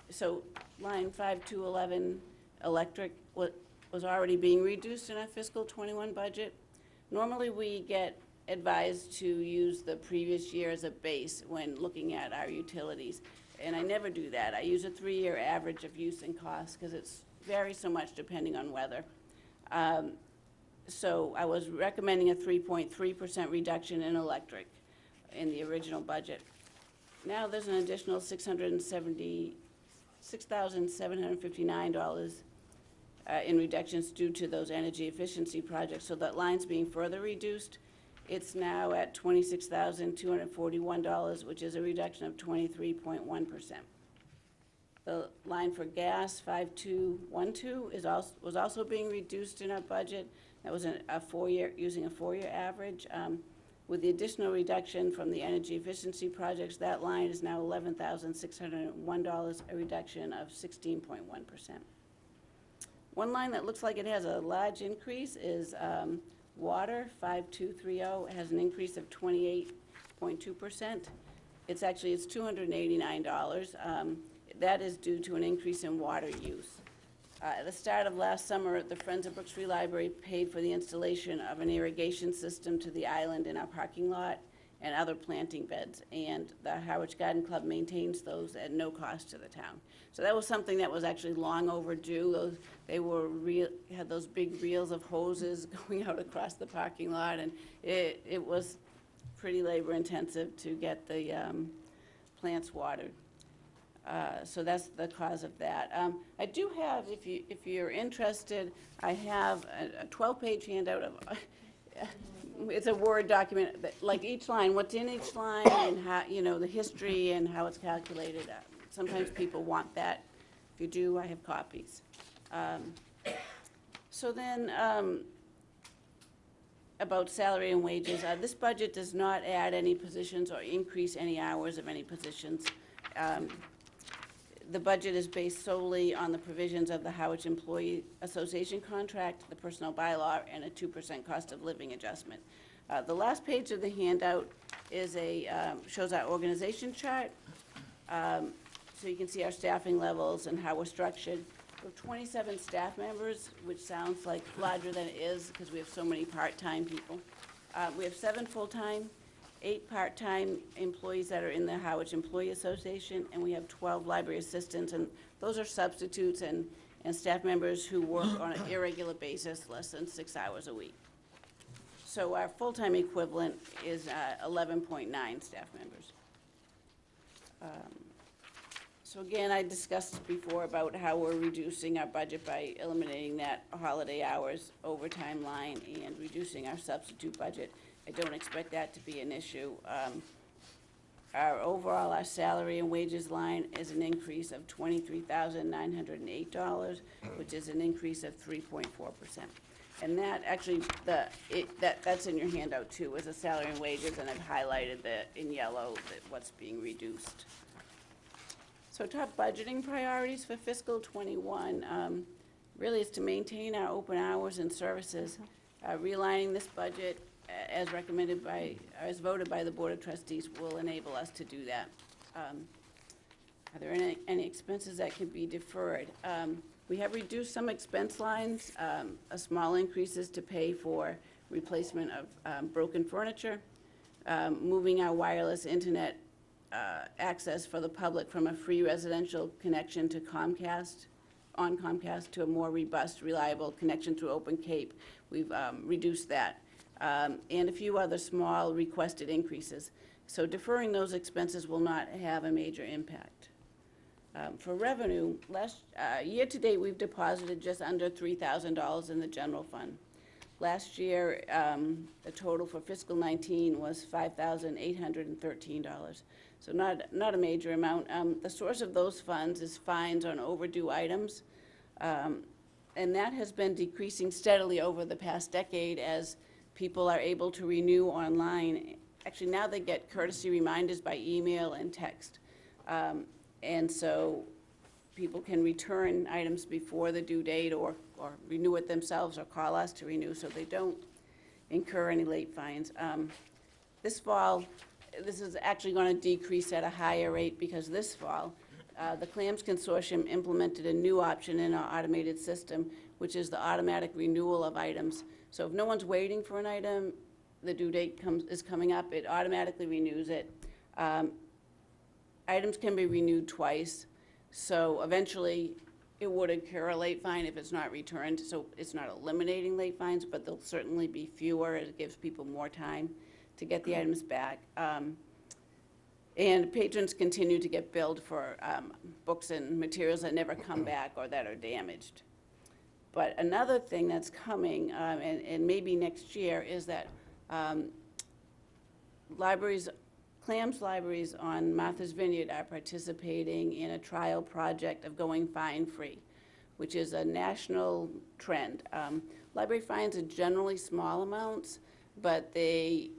So line 5211 electric was already being reduced in our fiscal '21 budget. Normally we get advised to use the previous year as a base when looking at our utilities, and I never do that. I use a 3-year average of use and cost because it varies so much depending on weather. So I was recommending a 3.3% reduction in electric in the original budget. Now there's an additional $6,759 in reductions due to those energy efficiency projects. So that line's being further reduced. It's now at $26,241, which is a reduction of 23.1%. The line for gas, 5212, was also being reduced in our budget. That was using a four-year average. With the additional reduction from the energy efficiency projects, that line is now $11,601, a reduction of 16.1%. One line that looks like it has a large increase is water, 5230. It has an increase of 28.2%. It's $289. That is due to an increase in water use. At the start of last summer, the Friends of Brooks Free Library paid for the installation of an irrigation system to the island in our parking lot and other planting beds, and the Harwich Garden Club maintains those at no cost to the town. So that was something that was actually long overdue. They had those big reels of hoses going out across the parking lot, and it was pretty labor intensive to get the plants watered. So that's the cause of that. I do have, if you're interested, I have a 12-page handout of, it's a Word document, that, like each line, what's in each line, and how, the history and how it's calculated. Sometimes people want that. If you do, I have copies. So then, about salary and wages, this budget does not add any positions or increase any hours of any positions. The budget is based solely on the provisions of the Harwich Employee Association contract, the personnel bylaw, and a 2% cost of living adjustment. The last page of the handout is shows our organization chart. So you can see our staffing levels and how we're structured. We have 27 staff members, which sounds like larger than it is because we have so many part-time people. We have 7 full-time, 8 part-time employees that are in the Harwich Employee Association, and we have 12 library assistants, and those are substitutes and staff members who work on an irregular basis, less than 6 hours a week. So our full-time equivalent is 11.9 staff members. So again, I discussed before about how we're reducing our budget by eliminating that holiday hours overtime line and reducing our substitute budget. I don't expect that to be an issue. Our salary and wages line is an increase of $23,908, which is an increase of 3.4%. And that actually, that's in your handout too, is the salary and wages, and I've highlighted in yellow what's being reduced. So top budgeting priorities for fiscal '21 really is to maintain our open hours and services. Realigning this budget as voted by the Board of Trustees will enable us to do that. Are there any expenses that can be deferred? We have reduced some expense lines, small increases to pay for replacement of broken furniture, moving our wireless internet access for the public from a free residential connection to Comcast to a more robust, reliable connection through Open Cape. We've reduced that. And a few other small requested increases. So deferring those expenses will not have a major impact. For revenue, year to date, we've deposited just under $3,000 in the general fund. Last year, the total for fiscal '19 was $5,813. So not a major amount. The source of those funds is fines on overdue items. And that has been decreasing steadily over the past decade as people are able to renew online. Actually, now they get courtesy reminders by email and text. And so people can return items before the due date or renew it themselves or call us to renew so they don't incur any late fines. This fall, this is actually going to decrease at a higher rate because this fall, the Clams Consortium implemented a new option in our automated system, which is the automatic renewal of items. So if no one's waiting for an item, the due date is coming up, it automatically renews it. Items can be renewed twice, so eventually it would incur a late fine if it's not returned. So it's not eliminating late fines, but there'll certainly be fewer. It gives people more time to get the items back. And patrons continue to get billed for books and materials that never come back or that are damaged. But another thing that's coming, and maybe next year, is that libraries, Clams libraries on Martha's Vineyard are participating in a trial project of going fine-free, which is a national trend. Library fines are generally small amounts, but they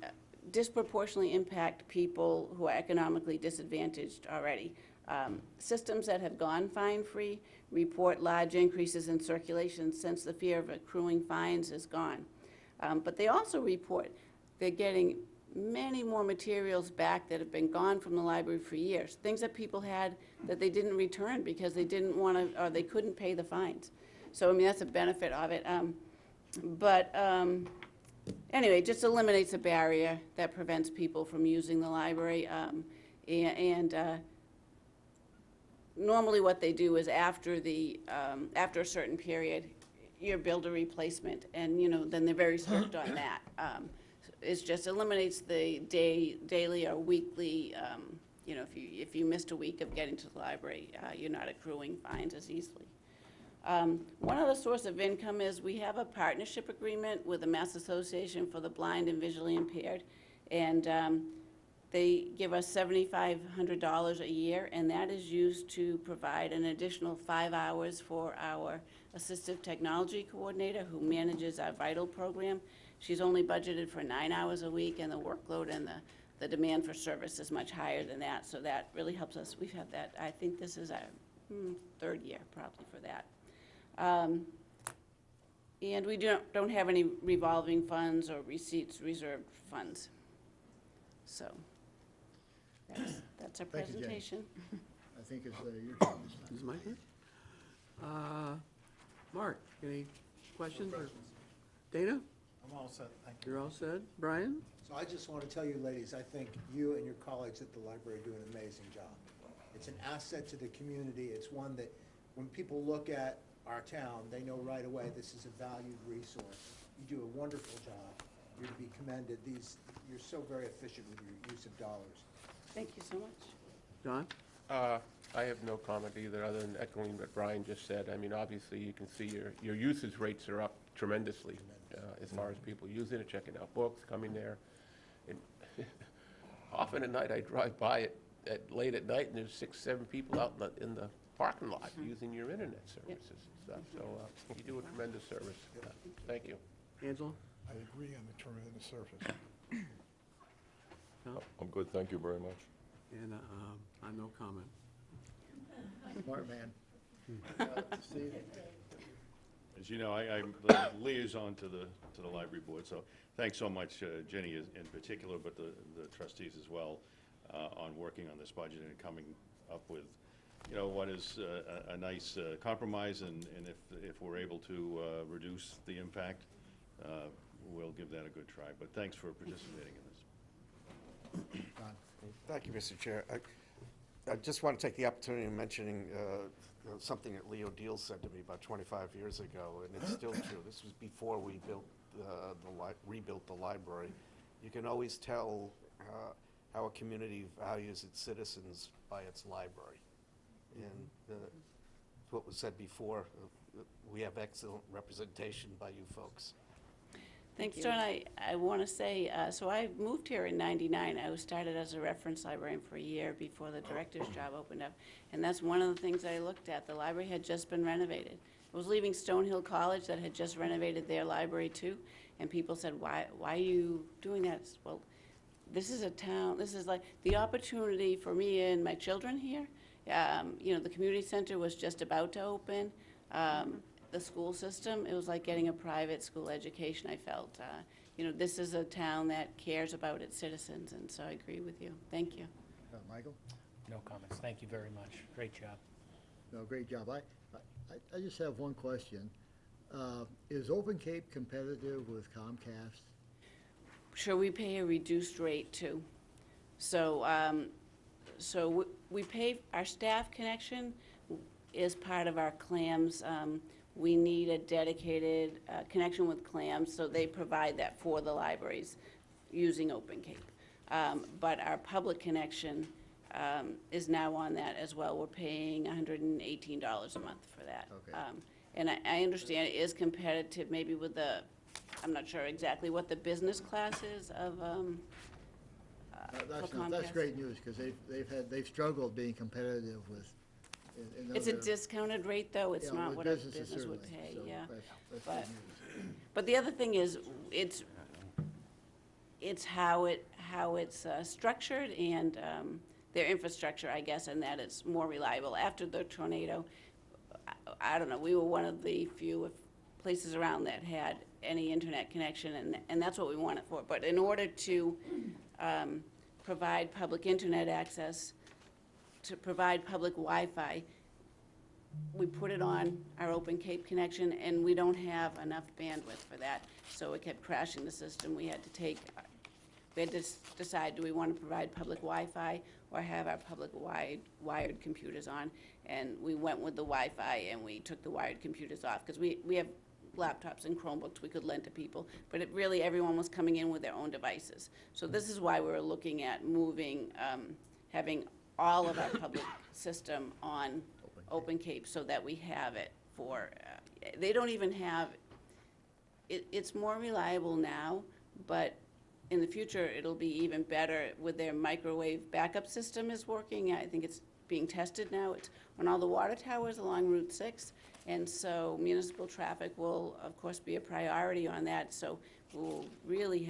disproportionately impact people who are economically disadvantaged already. Systems that have gone fine-free report large increases in circulation since the fear of accruing fines is gone. But they also report they're getting many more materials back that have been gone from the library for years, things that people had that they didn't return because they didn't want to, or they couldn't pay the fines. So, I mean, that's a benefit of it. Anyway, it just eliminates a barrier that prevents people from using the library. Normally what they do is after a certain period, you're billed a replacement, and, you know, then they're very strict on that. It just eliminates the daily or weekly, you know, if you missed a week of getting to the library, you're not accruing fines as easily. One other source of income is we have a partnership agreement with the Mass Association for the Blind and Visually Impaired, and they give us $7,500 a year, and that is used to provide an additional 5 hours for our assistive technology coordinator who manages our VITAL program. She's only budgeted for 9 hours a week, and the workload and the demand for service is much higher than that, so that really helps us. We've had that, I think this is our third year probably for that. And we don't have any revolving funds or receipts reserved funds. So that's our Thank you, Jenny. presentation. I think it's your turn this time. Is it my turn? Mark, any questions? or- Dana? I'm all set, thank you. You're all set? Brian? So I just want to tell you, ladies, I think you and your colleagues at the library do an amazing job. It's an asset to the community. It's one that, when people look at our town, they know right away this is a valued resource. You do a wonderful job. You're to be commended. You're so very efficient with your use of dollars. Thank you so much. John? I have no comment either, other than echoing what Brian just said. I mean, obviously, you can see your usage rates are up tremendously as far as people using it, checking out books, coming there. And often at night, I drive by it late at night, and there's 6, 7 people out in the parking lot using your internet services and stuff. So you do a tremendous service. Thank you. Angela? I agree on the tremendous service. I'm good, thank you very much. And I'm no comment. Smart man. Steve? As you know, I'm the liaison to the library board, so thanks so much, Jenny in particular, but the trustees as well, on working on this budget and coming up with, you know, what is a nice compromise, and if we're able to reduce the impact, we'll give that a good try. But thanks for participating in this. Don? Thank you, Mr. Chair. I just want to take the opportunity of mentioning something that Leo Deal said to me about 25 years ago, and it's still true. This was before we rebuilt the library. You can always tell how a community values its citizens by its library. And what was said before, we have excellent representation by you folks. Thanks, John. I want to say, so I moved here in '99. I was started as a reference librarian for a year before the director's job opened up. And that's one of the things I looked at. The library had just been renovated. I was leaving Stonehill College that had just renovated their library too. And people said, why are you doing that? Well, this is a town, this is like the opportunity for me and my children here. You know, the community center was just about to open. The school system, it was like getting a private school education, I felt. You know, this is a town that cares about its citizens, and so I agree with you. Thank you. Michael? No comments. Thank you very much. Great job. No, great job. I just have one question. Is Open Cape competitive with Comcast? Sure, we pay a reduced rate too. So, we pay, our staff connection is part of our CLAMS. We need a dedicated connection with CLAMS, so they provide that for the libraries using Open Cape. But our public connection is now on that as well. We're paying $118 a month for that. Okay. And I understand it is competitive maybe with the, I'm not sure exactly what the business class is of, That's for not, that's Comcast. great news, because they've struggled being competitive with, in It's a other- discounted rate, though, it's Yeah, not with what a businesses business would certainly, pay, so yeah. that's But- good news. But the other thing is, it's how it's structured and their infrastructure, I guess, and that it's more reliable. After the tornado, I don't know, we were one of the few places around that had any internet connection, and that's what we want it for. But in order to provide public internet access, to provide public Wi-Fi, we put it on our Open Cape connection, and we don't have enough bandwidth for that. So it kept crashing the system. We had to decide, do we want to provide public Wi-Fi or have our public wired computers on? And we went with the Wi-Fi, and we took the wired computers off, because we have laptops and Chromebooks we could lend to people, but it really, everyone was coming in with their own devices. So this is why we're looking at moving, having all of our public system on Open Cape, so that we have it for, they don't even have, it's more reliable now, but in the future, it'll be even better with their microwave backup system is working. I think it's being tested now. It's on all the water towers along Route 6, and so municipal traffic will, of course, be a priority on that, so we'll really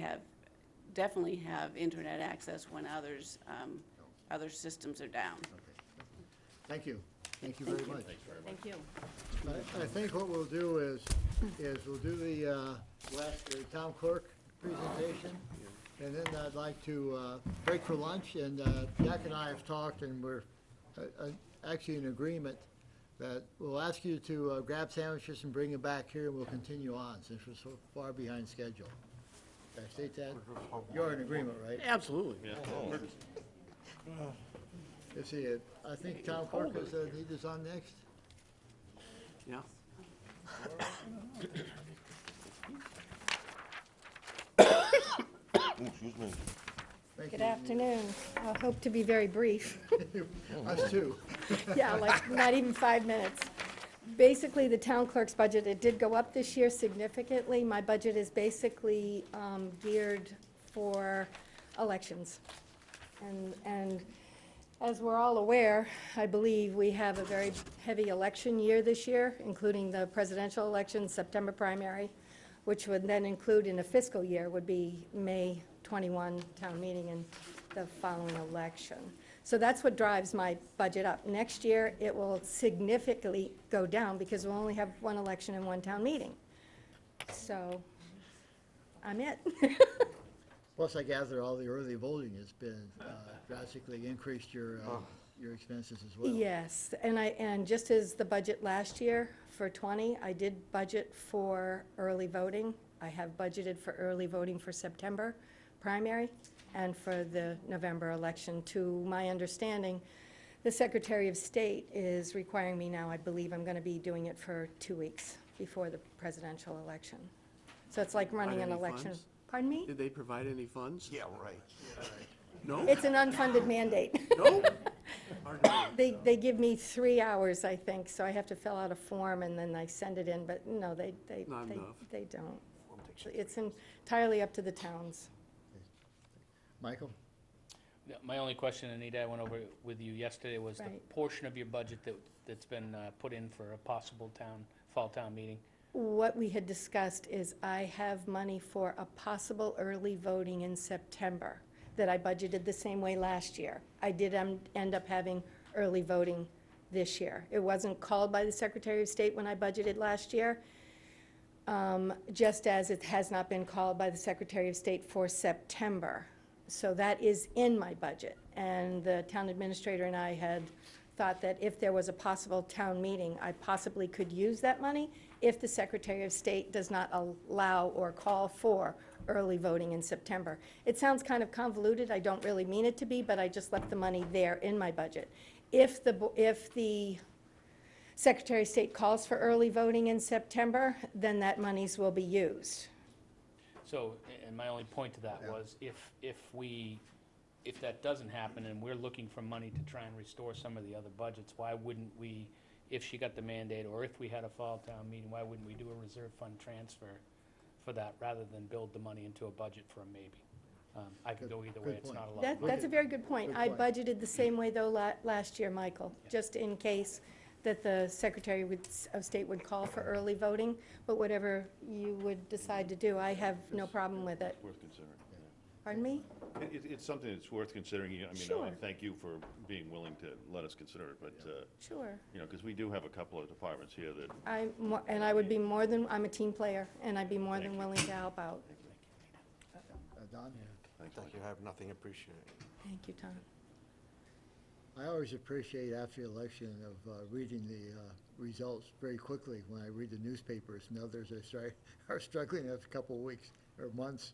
definitely have internet access when other systems are down. Thank you. Thank you very much. Thank you. I think what we'll do is we'll do the town clerk presentation, and then I'd like to break for lunch, and Jack and I have talked, and we're actually in agreement that we'll ask you to grab sandwiches and bring them back here, and we'll continue on, since we're so far behind schedule. Did I state that? You're in agreement, right? Absolutely. Let's see, I think town clerk is on next. Yeah. Excuse me. Thank Good you. afternoon. I hope to be very brief. Us too. Yeah, like not even 5 minutes. Basically, the town clerk's budget, it did go up this year significantly. My budget is basically geared for elections. And as we're all aware, I believe we have a very heavy election year this year, including the presidential election, September primary, which would then include in a fiscal year would be May 21 town meeting and the following election. So that's what drives my budget up. Next year, it will significantly go down because we'll only have one election and one town meeting. So I'm it. Plus, I gather all the early voting has been drastically increased your expenses as well. Yes, and just as the budget last year for 20, I did budget for early voting. I have budgeted for early voting for September primary and for the November election. To my understanding, the Secretary of State is requiring me now, I believe I'm going to be doing it for 2 weeks before the presidential election. So it's like running an Any election. funds? Pardon me? Did they provide any funds? Yeah, right. No? It's an unfunded mandate. No? They give me 3 hours, I think, so I have to fill out a form and then I send it in, but no, they Not enough. they don't. It's entirely up to the towns. Michael? Yeah, my only question, Anita, I went over with you yesterday, was the Right. portion of your budget that's been put in for a possible fall town meeting. What we had discussed is I have money for a possible early voting in September that I budgeted the same way last year. I did end up having early voting this year. It wasn't called by the Secretary of State when I budgeted last year, just as it has not been called by the Secretary of State for September. So that is in my budget. And the town administrator and I had thought that if there was a possible town meeting, I possibly could use that money if the Secretary of State does not allow or call for early voting in September. It sounds kind of convoluted. I don't really mean it to be, but I just left the money there in my budget. If the Secretary of State calls for early voting in September, then that monies will be used. So, and my only point to that was, if that doesn't happen and we're looking for money to try and restore some of the other budgets, why wouldn't we if she got the mandate, or if we had a fall town meeting, why wouldn't we do a reserve fund transfer for that, rather than build the money into a budget for a maybe? I could go either way, Good it's point. not a lot of money. That's a very good point. Good I point. budgeted the same way, though, last year, Michael, just in case that the Secretary of State would call for early voting, but whatever you would decide to do, I have no problem with it. It's worth considering. Pardon me? It's something that's worth considering. I mean, Sure. I thank you for being willing to let us consider it, but, Sure. you know, because we do have a couple of departments here that, And I would be more than, I'm a team player, and I'd be more than willing to help out. Don? Thank you, I have nothing, appreciate it. Thank you, Tom. I always appreciate after the election of reading the results very quickly when I read the newspapers and others are struggling after a couple of weeks or months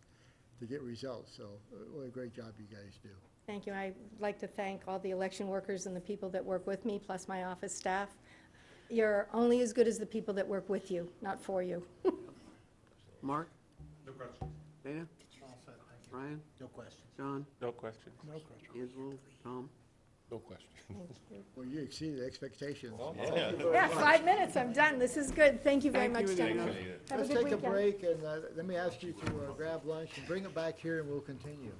to get results. So what a great job you guys do. Thank you. I'd like to thank all the election workers and the people that work with me, plus my office staff. You're only as good as the people that work with you, not for you. Mark? No question. Dana? Brian? No question. John? No questions? No question. Angelo? Tom? No questions. Well, you exceeded expectations. Yeah, 5 minutes, I'm done. This is good. Thank you very Thank much, you, gentlemen. Anita. Have a Let's good take a weekend. break and let me ask you to grab lunch and bring it back here and we'll continue.